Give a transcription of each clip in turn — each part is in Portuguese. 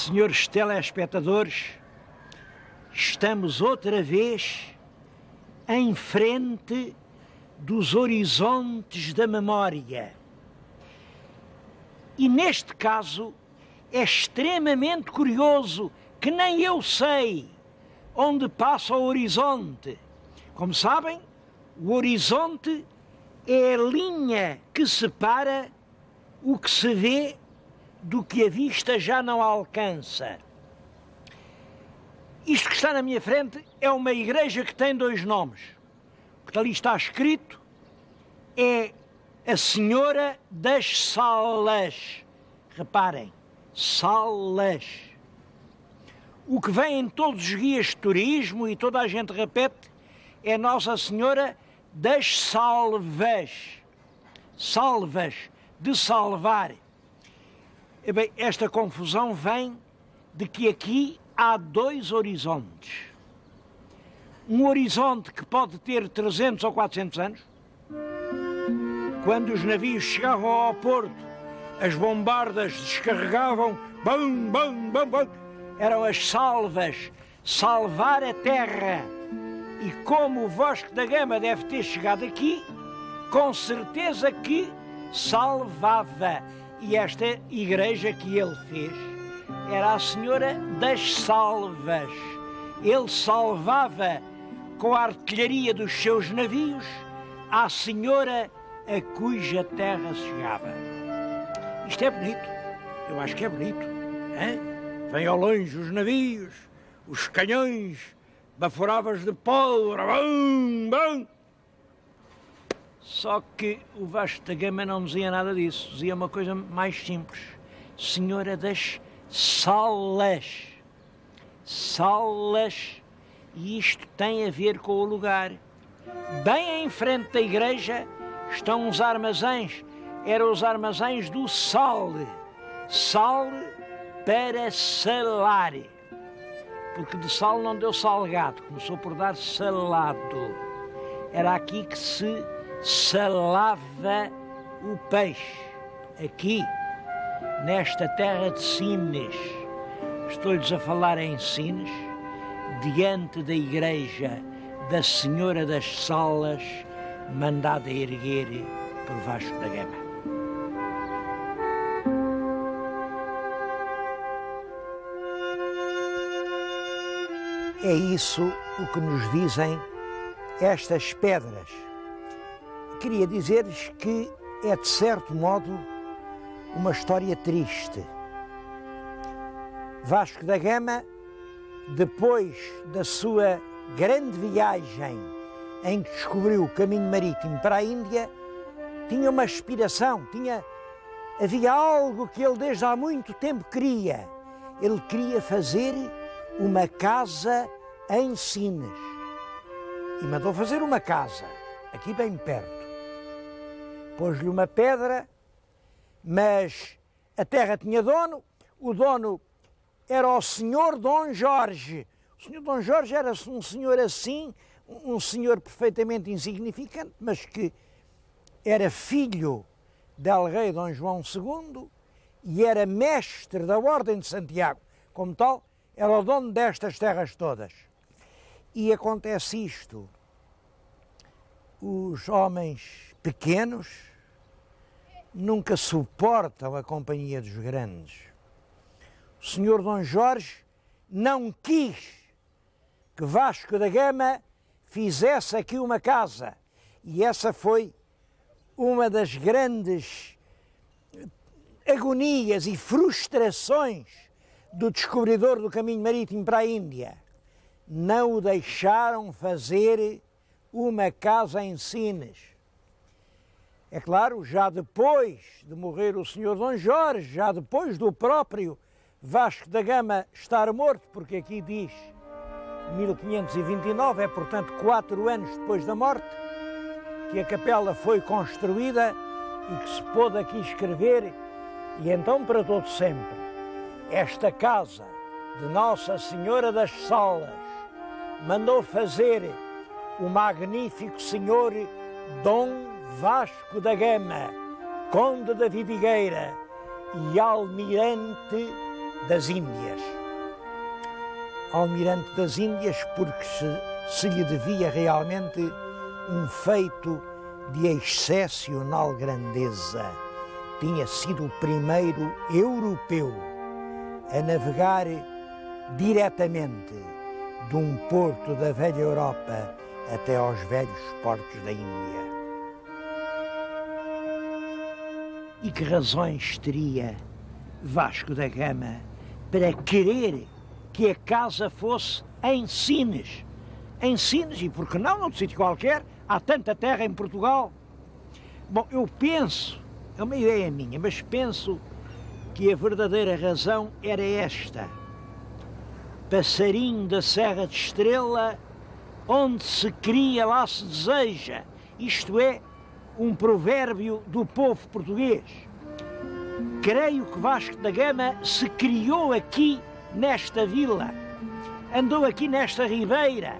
Senhores telespectadores, estamos outra vez em frente dos horizontes da memória. E neste caso é extremamente curioso que nem eu sei onde passa o horizonte. Como sabem, o horizonte é a linha que separa o que se vê do que a vista já não alcança. Isto que está na minha frente é uma igreja que tem dois nomes. O que ali está escrito é a Senhora das Salas. Reparem, Salas. O que vem em todos os guias de turismo e toda a gente repete é Nossa Senhora das Salvas. Salvas, de salvar. E bem, esta confusão vem de que aqui há dois horizontes. Um horizonte que pode ter 300 ou 400 anos. Quando os navios chegavam ao porto, as bombardas descarregavam, bum, bum, bum, bum, eram as salvas, salvar a terra. E como o Vasco da Gama deve ter chegado aqui, com certeza que salvava. E esta igreja que ele fez era a Senhora das Salvas. Ele salvava com a artilharia dos seus navios a Senhora a cuja terra se chegava. Isto é bonito, eu acho que é bonito. Hein? Vem ao longe os navios, os canhões, baforavas de pólvora, bum, bum. Só que o Vasco da Gama não dizia nada disso, dizia uma coisa mais simples. Senhora das Salas. Salas. E isto tem a ver com o lugar. Bem em frente da igreja estão os armazéns. Eram os armazéns do sal. Sal para salar. Porque de sal não deu salgado, começou por dar salado. Era aqui que se salava o peixe, aqui, nesta terra de Sines. Estou-lhes a falar em Sines, diante da igreja da Senhora das Salas, mandada erguer por Vasco da Gama. É isso o que nos dizem estas pedras. Queria dizer-lhes que é, de certo modo, uma história triste. Vasco da Gama, depois da sua grande viagem em que descobriu o caminho marítimo para a Índia, tinha uma aspiração, havia algo que ele desde há muito tempo queria. Ele queria fazer uma casa em Sines. E mandou fazer uma casa, aqui bem perto. Pôs-lhe uma pedra, mas a terra tinha dono, o dono era o senhor Dom Jorge. O senhor Dom Jorge era um senhor assim, um senhor perfeitamente insignificante, mas que era filho del rei Dom João II e era mestre da Ordem de Santiago. Como tal, era o dono destas terras todas. E acontece isto. Os homens pequenos nunca suportam a companhia dos grandes. O senhor Dom Jorge não quis que Vasco da Gama fizesse aqui uma casa. E essa foi uma das grandes agonias e frustrações do descobridor do caminho marítimo para a Índia. Não o deixaram fazer uma casa em Sines. É claro, já depois de morrer o senhor Dom Jorge, já depois do próprio Vasco da Gama estar morto, porque aqui diz 1529, é portanto 4 anos depois da morte, que a capela foi construída e que se pôde aqui escrever, e então para todo sempre, esta casa de Nossa Senhora das Salas mandou fazer o magnífico senhor Dom Vasco da Gama, conde da Vidigueira e almirante das Índias. Almirante das Índias porque se lhe devia realmente um feito de excepcional grandeza. Tinha sido o primeiro europeu a navegar diretamente de um porto da velha Europa até aos velhos portos da Índia. E que razões teria Vasco da Gama para querer que a casa fosse em Sines? Em Sines, e por que não, num sítio qualquer, há tanta terra em Portugal. Bom, eu penso, é uma ideia minha, mas penso que a verdadeira razão era esta. Passarinho da Serra de Estrela, onde se cria, lá se deseja. Isto é um provérbio do povo português. Creio que Vasco da Gama se criou aqui nesta vila, andou aqui nesta ribeira.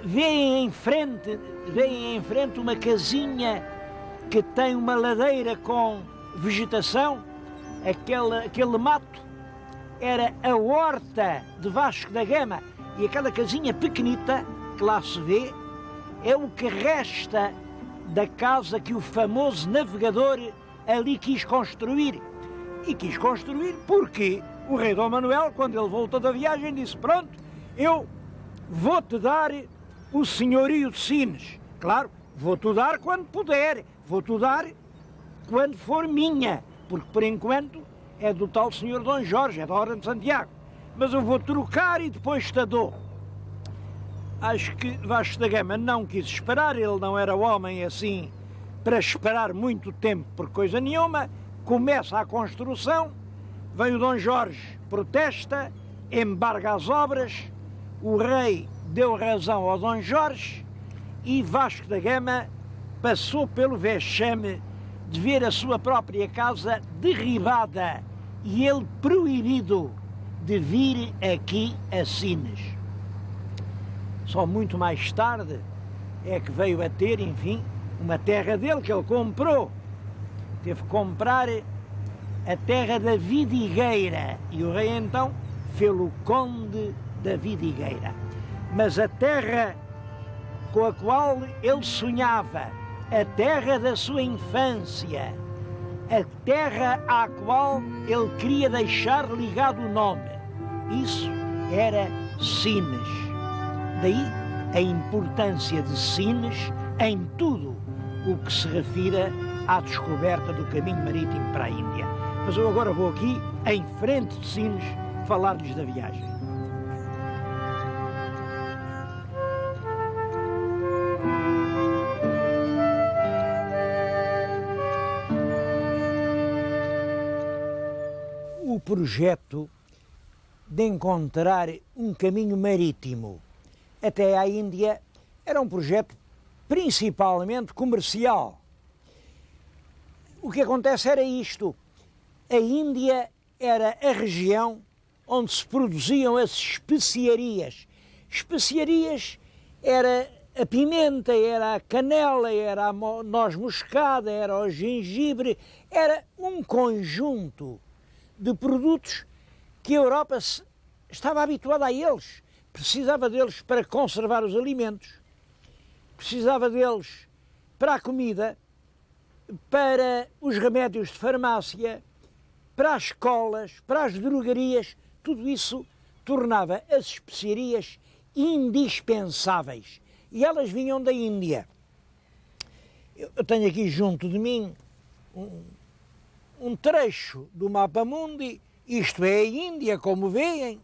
Vêem em frente uma casinha que tem uma ladeira com vegetação. Aquele mato era a horta de Vasco da Gama, e aquela casinha pequenita que lá se vê é o que resta da casa que o famoso navegador ali quis construir. E quis construir porque o rei Dom Manuel, quando ele voltou da viagem, disse: pronto, eu vou-te dar o senhorio de Sines. Claro, vou-te dar quando puder, vou-te dar quando for minha, porque por enquanto é do tal senhor Dom Jorge, é da Ordem de Santiago. Mas eu vou trocar e depois te dou. Acho que Vasco da Gama não quis esperar, ele não era homem assim para esperar muito tempo por coisa nenhuma. Começa a construção, vem o Dom Jorge, protesta, embarga as obras, o rei deu razão ao Dom Jorge e Vasco da Gama passou pelo vexame de ver a sua própria casa derribada e ele proibido de vir aqui a Sines. Só muito mais tarde é que veio a ter, enfim, uma terra dele que ele comprou. Teve que comprar a terra da Vidigueira e o rei então fê-lo conde da Vidigueira. Mas a terra com a qual ele sonhava, a terra da sua infância, a terra à qual ele queria deixar ligado o nome, isso era Sines. Daí a importância de Sines em tudo o que se refira à descoberta do caminho marítimo para a Índia. Mas eu agora vou aqui, em frente de Sines, falar-lhes da viagem. O projeto de encontrar um caminho marítimo até à Índia era um projeto principalmente comercial. O que acontece era isto: a Índia era a região onde se produziam as especiarias. Especiarias era a pimenta, era a canela, era a noz moscada, era o gengibre, era um conjunto de produtos que a Europa estava habituada a eles. Precisava deles para conservar os alimentos, precisava deles para a comida, para os remédios de farmácia, para as escolas, para as drogarias. Tudo isso tornava as especiarias indispensáveis. E elas vinham da Índia. Eu tenho aqui junto de mim um trecho do mapa mundi. Isto é a Índia, como veem.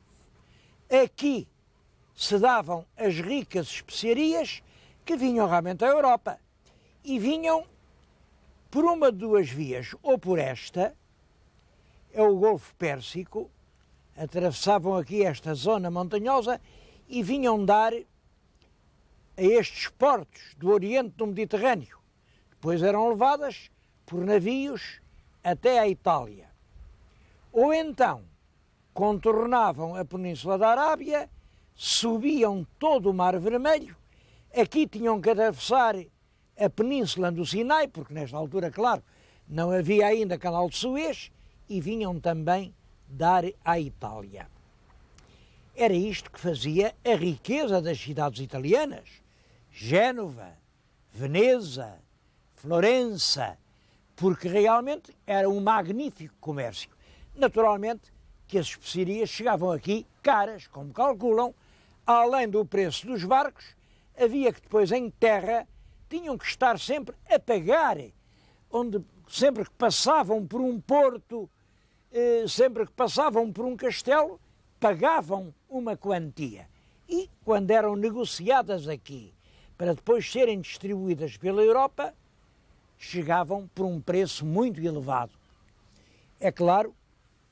Aqui se davam as ricas especiarias que vinham realmente à Europa. E vinham por uma de duas vias, ou por esta, é o Golfo Pérsico, atravessavam aqui esta zona montanhosa e vinham dar a estes portos do Oriente do Mediterrâneo. Depois eram levadas por navios até à Itália. Ou então contornavam a Península da Arábia, subiam todo o Mar Vermelho, aqui tinham que atravessar a Península do Sinai, porque nesta altura, claro, não havia ainda Canal de Suez, e vinham também dar à Itália. Era isto que fazia a riqueza das cidades italianas. Génova, Veneza, Florença, porque realmente era um magnífico comércio. Naturalmente que as especiarias chegavam aqui caras, como calculam, além do preço dos barcos, havia que depois em terra tinham que estar sempre a pagar, onde sempre que passavam por um porto, sempre que passavam por um castelo, pagavam uma quantia. E quando eram negociadas aqui, para depois serem distribuídas pela Europa, chegavam por um preço muito elevado. É claro,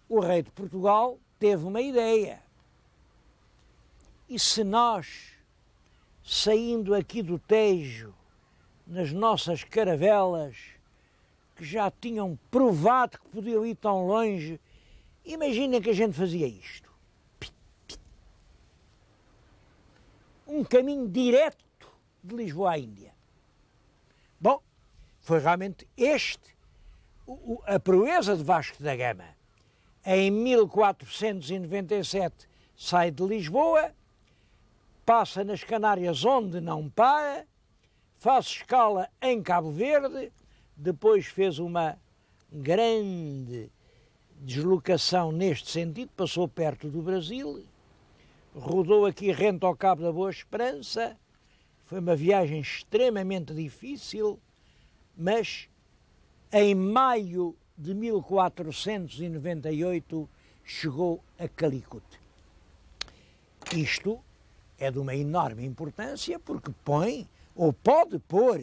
o rei de Portugal teve uma ideia. E se nós, saindo aqui do Tejo, nas nossas caravelas, que já tinham provado que podiam ir tão longe, imaginem que a gente fazia isto. Um caminho direto de Lisboa à Índia. Bom, foi realmente a proeza de Vasco da Gama. Em 1497 sai de Lisboa, passa nas Canárias onde não para, faz escala em Cabo Verde, depois fez uma grande deslocação neste sentido, passou perto do Brasil, rodou aqui rente ao Cabo da Boa Esperança, foi uma viagem extremamente difícil, mas em maio de 1498 chegou a Calicut. Isto é de uma enorme importância porque põe, ou pode pôr,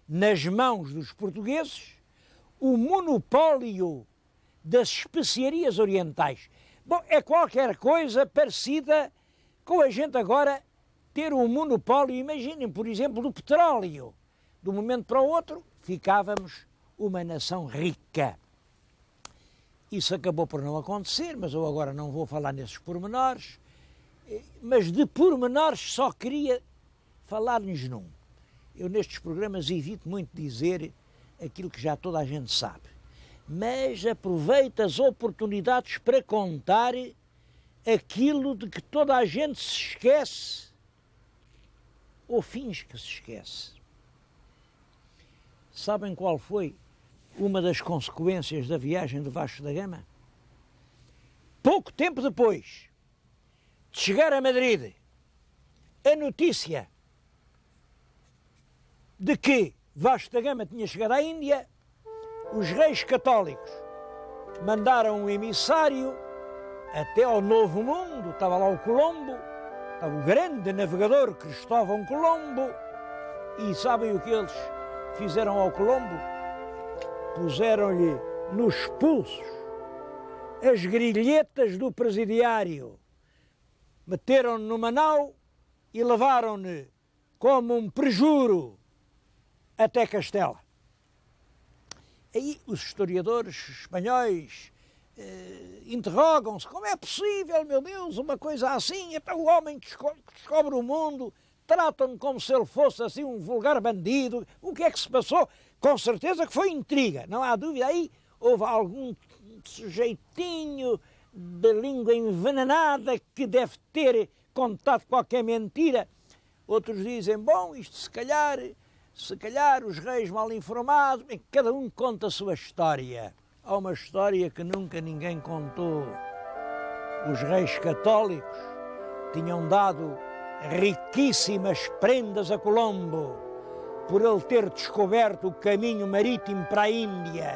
nas mãos dos portugueses o monopólio das especiarias orientais. Bom, é qualquer coisa parecida com a gente agora ter um monopólio, imaginem, por exemplo, do petróleo. De um momento para o outro, ficávamos uma nação rica. Isso acabou por não acontecer, mas eu agora não vou falar nesses pormenores, mas de pormenores só queria falar-lhes num. Eu nestes programas evito muito dizer aquilo que já toda a gente sabe, mas aproveito as oportunidades para contar aquilo de que toda a gente se esquece, ou finge que se esquece. Sabem qual foi uma das consequências da viagem de Vasco da Gama? Pouco tempo depois de chegar a Madrid, a notícia de que Vasco da Gama tinha chegado à Índia, os reis católicos mandaram um emissário até ao Novo Mundo, estava lá o Colombo, estava o grande navegador Cristóvão Colombo, e sabem o que eles fizeram ao Colombo? Puseram-lhe nos pulsos as grilhetas do presidiário, meteram-no numa nau e levaram-no como um prejuro até Castela. Aí os historiadores espanhóis interrogam-se, como é possível, meu Deus, uma coisa assim? Então o homem que descobre o mundo, tratam-no como se ele fosse assim um vulgar bandido. O que é que se passou? Com certeza que foi intriga, não há dúvida. Aí houve algum sujeitinho de língua envenenada que deve ter contado qualquer mentira. Outros dizem, bom, isto se calhar os reis mal informados, bem, cada um conta a sua história. Há uma história que nunca ninguém contou. Os reis católicos tinham dado riquíssimas prendas a Colombo por ele ter descoberto o caminho marítimo para a Índia,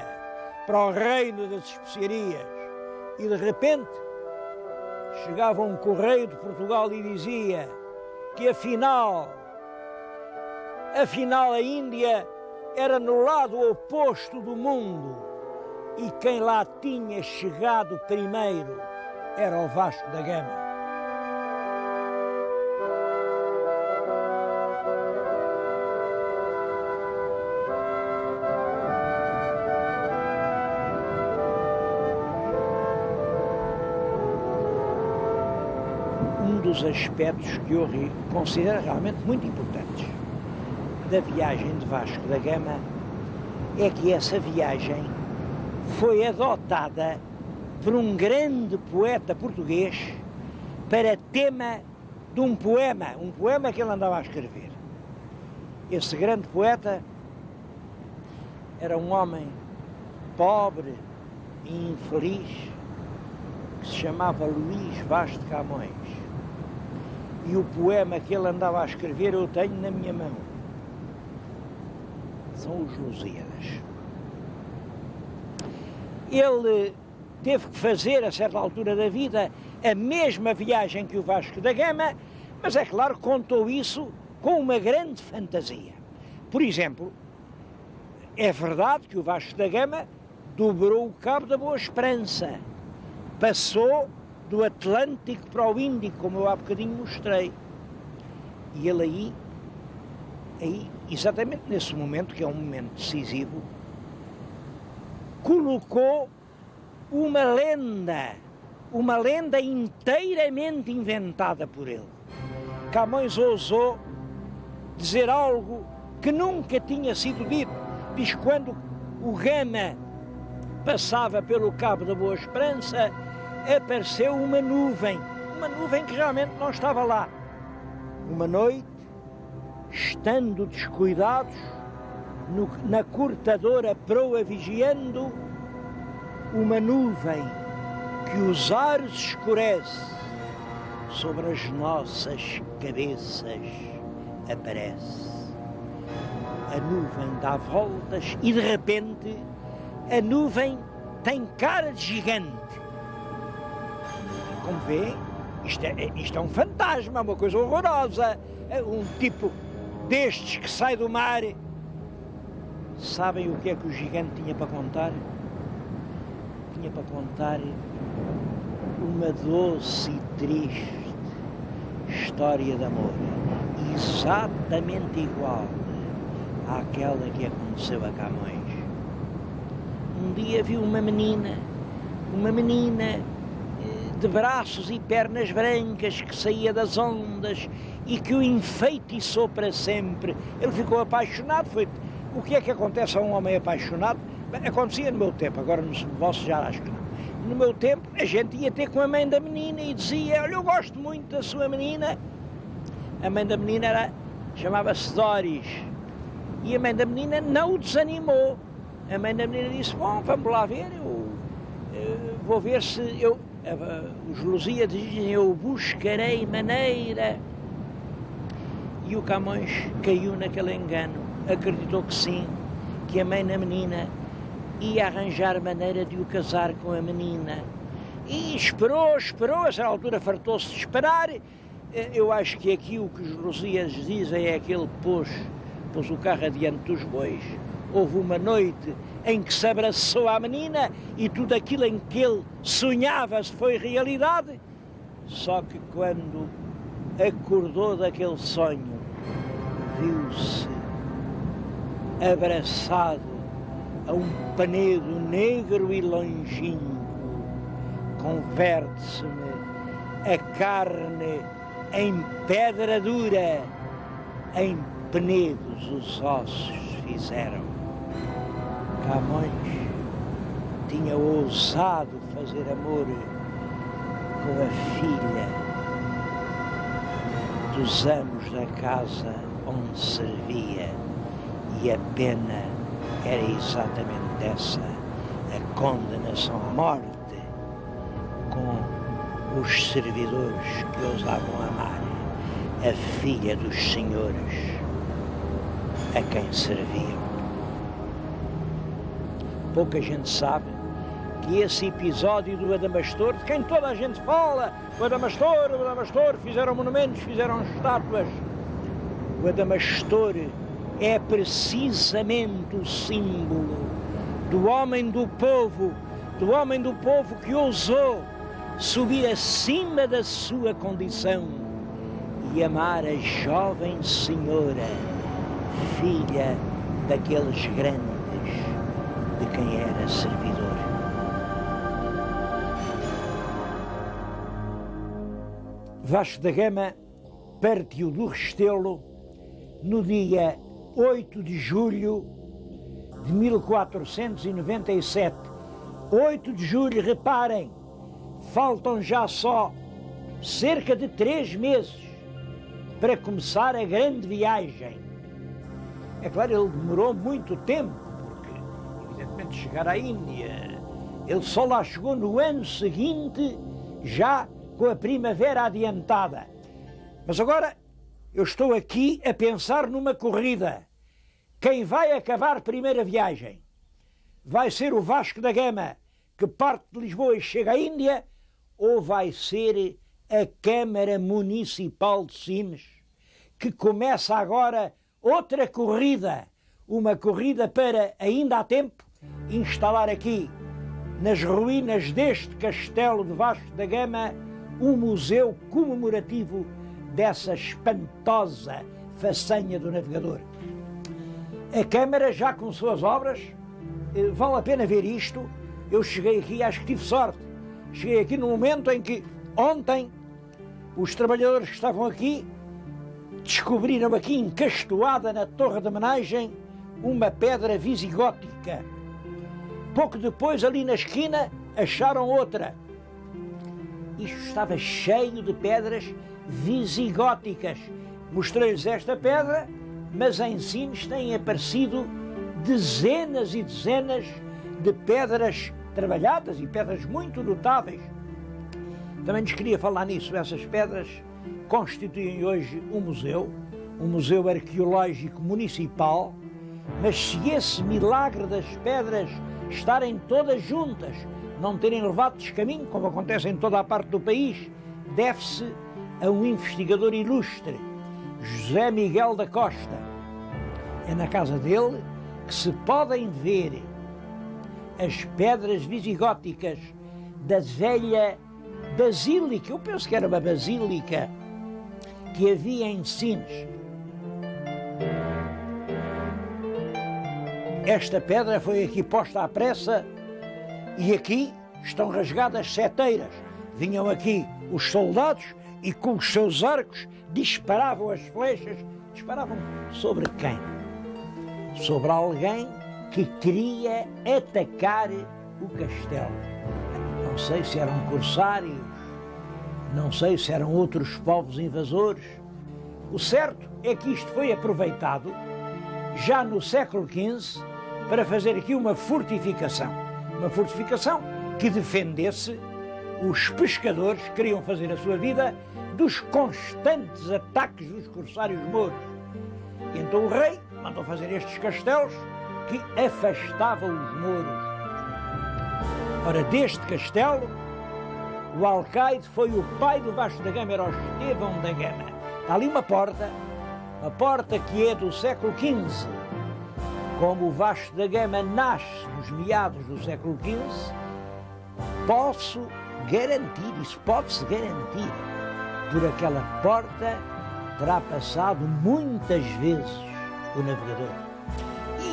para o reino das especiarias. E de repente chegava um correio de Portugal e dizia que afinal a Índia era no lado oposto do mundo e quem lá tinha chegado primeiro era o Vasco da Gama. Um dos aspectos que eu considero realmente muito importantes da viagem de Vasco da Gama é que essa viagem foi adotada por um grande poeta português para tema de um poema que ele andava a escrever. Esse grande poeta era um homem pobre e infeliz que se chamava Luís Vaz de Camões. E o poema que ele andava a escrever eu tenho na minha mão. São os Lusíadas. Ele teve que fazer, a certa altura da vida, a mesma viagem que o Vasco da Gama, mas é claro, contou isso com uma grande fantasia. Por exemplo, é verdade que o Vasco da Gama dobrou o Cabo da Boa Esperança, passou do Atlântico para o Índico, como eu há bocadinho mostrei. E ele aí, exatamente nesse momento, que é um momento decisivo, colocou uma lenda inteiramente inventada por ele. Camões ousou dizer algo que nunca tinha sido dito. Diz que quando o Gama passava pelo Cabo da Boa Esperança, apareceu uma nuvem que realmente não estava lá. Uma noite, estando descuidados, na cortadora proa vigiando, uma nuvem que os ares escurece, sobre as nossas cabeças aparece. A nuvem dá voltas e de repente a nuvem tem cara de gigante. Como vê, isto é um fantasma, uma coisa horrorosa. É um tipo destes que sai do mar. Sabem o que é que o gigante tinha para contar? Tinha para contar uma doce e triste história de amor, exatamente igual àquela que aconteceu a Camões. Um dia viu uma menina de braços e pernas brancas que saía das ondas e que o enfeitiçou para sempre. Ele ficou apaixonado. O que é que acontece a um homem apaixonado? Acontecia no meu tempo, agora no vosso já acho que não. No meu tempo a gente ia ter com a mãe da menina e dizia: olha, eu gosto muito da sua menina. A mãe da menina chamava-se Doris. E a mãe da menina não o desanimou. A mãe da menina disse: bom, vamos lá ver, eu vou ver se eu... Os Lusíadas dizem: eu buscarei maneira. E o Camões caiu naquele engano. Acreditou que sim, que a mãe da menina ia arranjar maneira de o casar com a menina. E esperou, a certa altura fartou-se de esperar. Eu acho que aqui o que os Lusíadas dizem é que ele pôs o carro adiante dos bois. Houve uma noite em que se abraçou à menina e tudo aquilo em que ele sonhava se foi realidade. Só que quando acordou daquele sonho, viu-se abraçado a um penedo negro e longínquo. Converte-se-me a carne em pedra dura, em penedos os ossos fizeram. Camões tinha ousado fazer amor com a filha dos amos da casa onde servia, e a pena era exatamente essa, a condenação à morte com os servidores que ousavam amar a filha dos senhores a quem serviam. Pouca gente sabe que esse episódio do Adamastor, de quem toda a gente fala, o Adamastor, fizeram monumentos, fizeram estátuas. O Adamastor é precisamente o símbolo do homem do povo que ousou subir acima da sua condição e amar a jovem senhora, filha daqueles grandes de quem era servidor. Vasco da Gama partiu do Restelo no dia 8 de julho de 1497, 8 de julho, reparem, faltam já só cerca de 3 meses para começar a grande viagem. É claro, ele demorou muito tempo, porque, evidentemente, chegar à Índia, ele só lá chegou no ano seguinte, já com a primavera adiantada. Mas agora, eu estou aqui a pensar numa corrida. Quem vai acabar primeiro a viagem? Vai ser o Vasco da Gama, que parte de Lisboa e chega à Índia, ou vai ser a Câmara Municipal de Sines, que começa agora outra corrida, uma corrida para, ainda há tempo, instalar aqui, nas ruínas deste castelo de Vasco da Gama, um museu comemorativo dessa espantosa façanha do navegador. A Câmara já começou as obras, vale a pena ver isto. Eu cheguei aqui, acho que tive sorte, cheguei aqui no momento em que ontem os trabalhadores que estavam aqui descobriram aqui encastoada na torre de homenagem uma pedra visigótica. Pouco depois, ali na esquina, acharam outra. Isto estava cheio de pedras visigóticas. Mostrei-lhes esta pedra, mas em Sines têm aparecido dezenas e dezenas de pedras trabalhadas e pedras muito notáveis. Também lhes queria falar nisso. Essas pedras constituem hoje um museu arqueológico municipal, mas se esse milagre das pedras estarem todas juntas, não terem levado descaminho, como acontece em toda a parte do país, deve-se a um investigador ilustre, José Miguel da Costa. É na casa dele que se podem ver as pedras visigóticas da velha basílica, eu penso que era uma basílica que havia em Sines. Esta pedra foi aqui posta à pressa e aqui estão rasgadas seteiras. Vinham aqui os soldados e com os seus arcos disparavam as flechas. Disparavam sobre quem? Sobre alguém que queria atacar o castelo. Não sei se eram corsários, não sei se eram outros povos invasores. O certo é que isto foi aproveitado já no século XV para fazer aqui uma fortificação que defendesse os pescadores que queriam fazer a sua vida dos constantes ataques dos corsários mouros. E então o rei mandou fazer estes castelos que afastavam os mouros. Ora, deste castelo, o alcaide foi o pai do Vasco da Gama, era o Estevão da Gama. Está ali uma porta que é do século XV. Como o Vasco da Gama nasce nos meados do século XV, posso garantir, isso pode-se garantir, por aquela porta terá passado muitas vezes o navegador.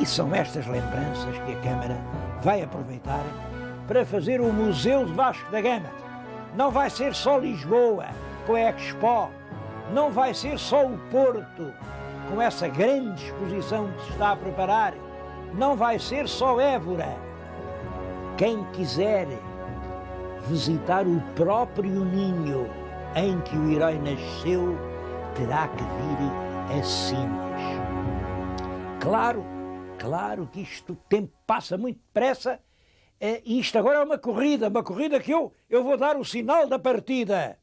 E são estas lembranças que a Câmara vai aproveitar para fazer o Museu de Vasco da Gama. Não vai ser só Lisboa, com a Expo, não vai ser só o Porto, com essa grande exposição que se está a preparar, não vai ser só Évora. Quem quiser visitar o próprio ninho em que o herói nasceu, terá que vir a Sines. Claro que isto, o tempo passa muito depressa, e isto agora é uma corrida que eu vou dar o sinal da partida.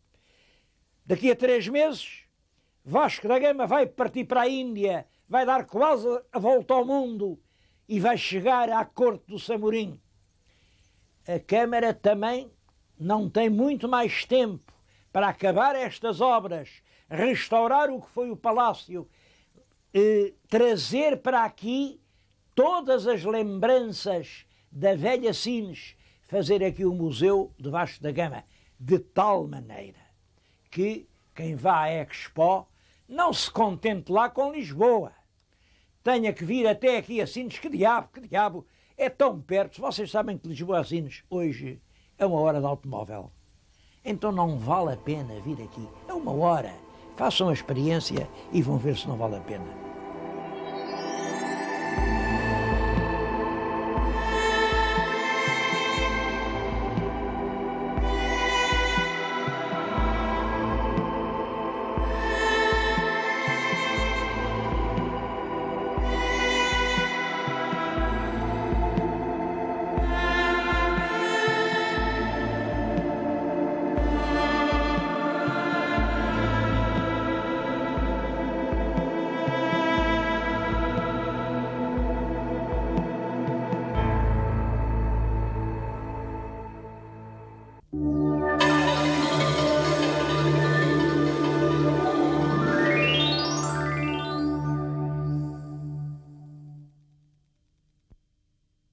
Daqui a 3 meses, Vasco da Gama vai partir para a Índia, vai dar quase a volta ao mundo e vai chegar à corte do Samorim. A Câmara também não tem muito mais tempo para acabar estas obras, restaurar o que foi o palácio, trazer para aqui todas as lembranças da velha Sines, fazer aqui o Museu de Vasco da Gama, de tal maneira que quem vá à Expo não se contente lá com Lisboa, tenha que vir até aqui a Sines. Que diabo, é tão perto. Vocês sabem que Lisboa a Sines hoje é 1 hora de automóvel, então não vale a pena vir aqui, é 1 hora. Façam a experiência e vão ver se não vale a pena.